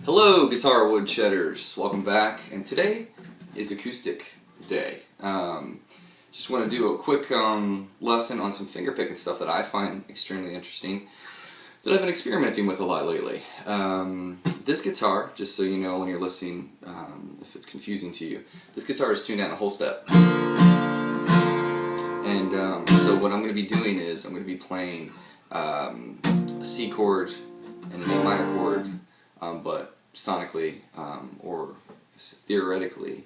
Hello, guitar woodshedders. Welcome back. And today is Acoustic Day. Just want to do a quick lesson on some fingerpicking stuff that I find extremely interesting that I've been experimenting with a lot lately. This guitar, just so you know when you're listening, if it's confusing to you, this guitar is tuned down a whole step. And so what I'm going to be doing is I'm going to be playing a C chord and an A minor chord, but sonically or theoretically,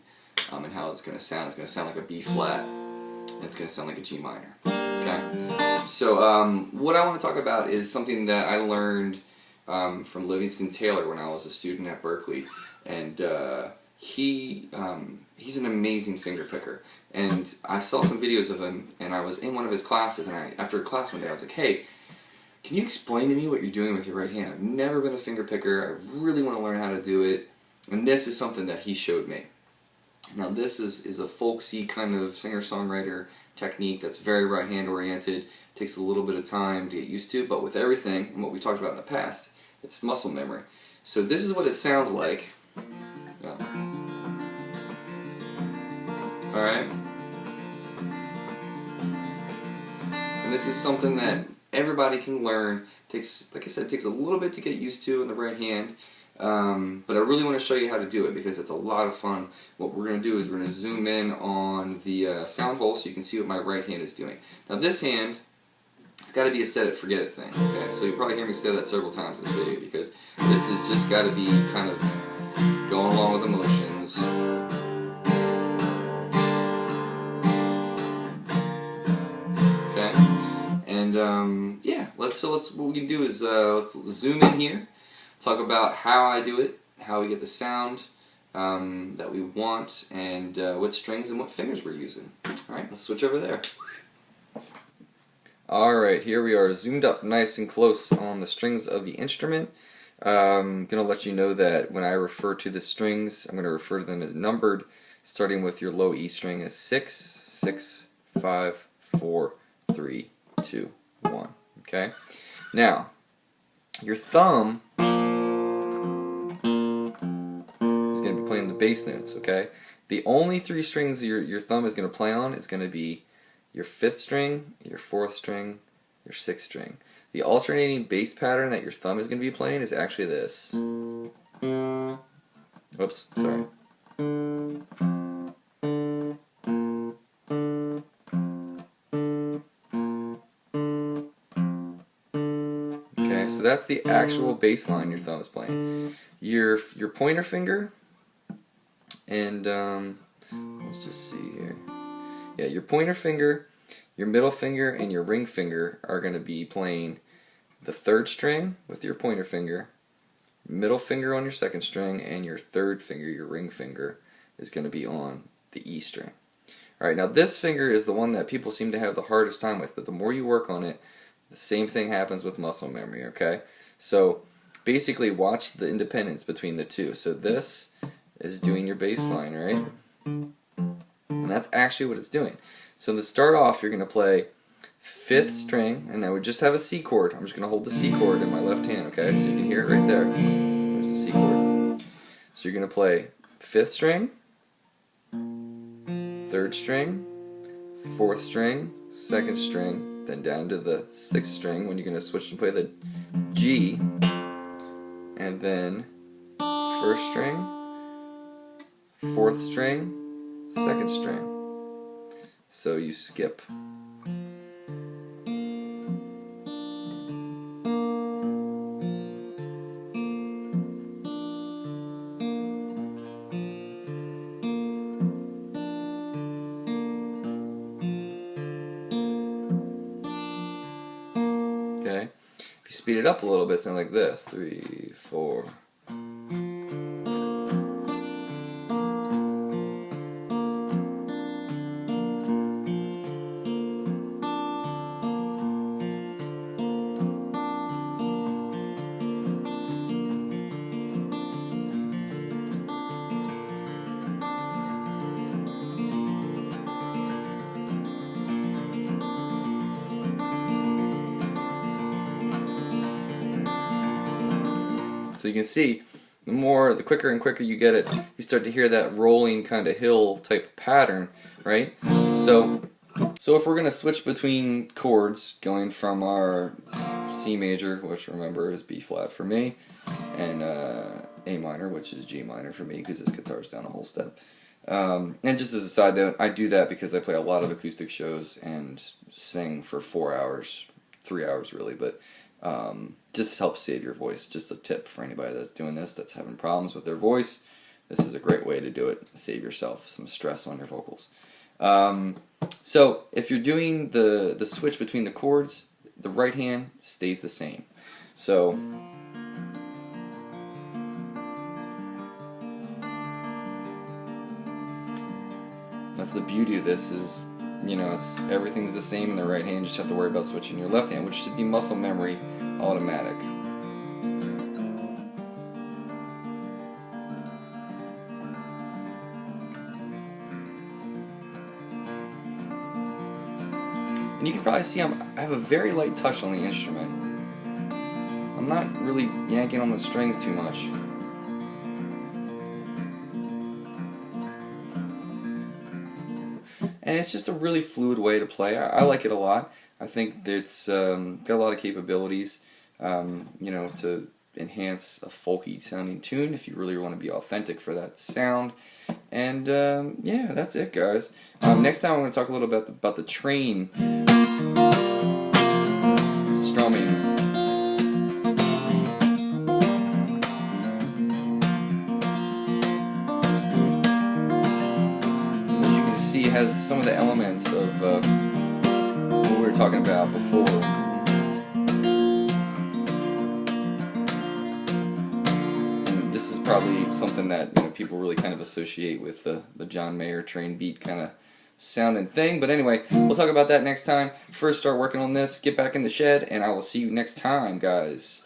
and how it's going to sound like a B flat, and it's going to sound like a G minor. Okay? So what I want to talk about is something that I learned from Livingston Taylor when I was a student at Berkeley, and he's an amazing finger picker. And I saw some videos of him, and I was in one of his classes, and after a class one day I was like, hey, can you explain to me what you're doing with your right hand? I've never been a finger picker. I really want to learn how to do it. And this is something that he showed me. Now this is a folksy kind of singer-songwriter technique that's very right-hand oriented. Takes a little bit of time to get used to, but with everything, and what we talked about in the past, it's muscle memory. So this is what it sounds like. Alright? And this is something that everybody can learn. Takes, like I said, it takes a little bit to get used to in the right hand, but I really want to show you how to do it because it's a lot of fun. What we're going to do is we're going to zoom in on the sound hole so you can see what my right hand is doing. Now this hand, it's got to be a set it forget it thing. Okay, so you'll probably hear me say that several times in this video because this has just got to be kind of going along with the motions. Yeah, what we can do is let's zoom in here, talk about how I do it, how we get the sound that we want, and what strings and what fingers we're using. Alright, let's switch over there. Alright, here we are zoomed up nice and close on the strings of the instrument. I'm going to let you know that when I refer to the strings, I'm going to refer to them as numbered, starting with your low E string as 6, 6, 5, 4, 3, 2, 1. Okay? Now, your thumb is going to be playing the bass notes, okay? The only three strings your thumb is going to play on is going to be your 5th string, your 4th string, your 6th string. The alternating bass pattern that your thumb is going to be playing is actually this. Oops, sorry. Okay, so that's the actual bass line your thumb is playing. Your pointer finger, and let's just see here. Yeah, your pointer finger, your middle finger, and your ring finger are going to be playing the 3rd string with your pointer finger, middle finger on your 2nd string, and your 3rd finger, your ring finger, is going to be on the E string. Alright, now this finger is the one that people seem to have the hardest time with, but the more you work on it, the same thing happens with muscle memory, okay? So basically watch the independence between the two. So this is doing your bass line, right? And that's actually what it's doing. So to start off, you're going to play 5th string, and I would just have a C chord. I'm just going to hold the C chord in my left hand, okay? So you can hear it right there. There's the C chord. So you're going to play 5th string, 3rd string, 4th string, 2nd string, then down to the 6th string when you're going to switch to play the G, and then 1st string, 4th string, 2nd string. So you skip. Okay? If you speed it up a little bit, it's like this. 3, 4. So you can see the quicker and quicker you get it, you start to hear that rolling kind of hill type pattern, right? So if we're going to switch between chords, going from our C major, which remember is B flat for me, and A minor, which is G minor for me because this guitar's down a whole step. And just as a side note, I do that because I play a lot of acoustic shows and sing for 4 hours, 3 hours really, but just helps save your voice. Just a tip for anybody that's doing this, that's having problems with their voice. This is a great way to do it. Save yourself some stress on your vocals. So if you're doing the switch between the chords, the right hand stays the same. So that's the beauty of this is, you know, everything's the same in the right hand. You just have to worry about switching your left hand, which should be muscle memory automatic. And you can probably see I have a very light touch on the instrument. I'm not really yanking on the strings too much. And it's just a really fluid way to play. I like it a lot. I think it's got a lot of capabilities, you know, to enhance a folky sounding tune if you really want to be authentic for that sound. And yeah, that's it, guys. Next time I'm going to talk a little bit about the train strumming. He has some of the elements of what we were talking about before. And this is probably something that, you know, people really kind of associate with the John Mayer train beat kind of sound and thing. But anyway, we'll talk about that next time. First, start working on this, get back in the shed, and I will see you next time, guys.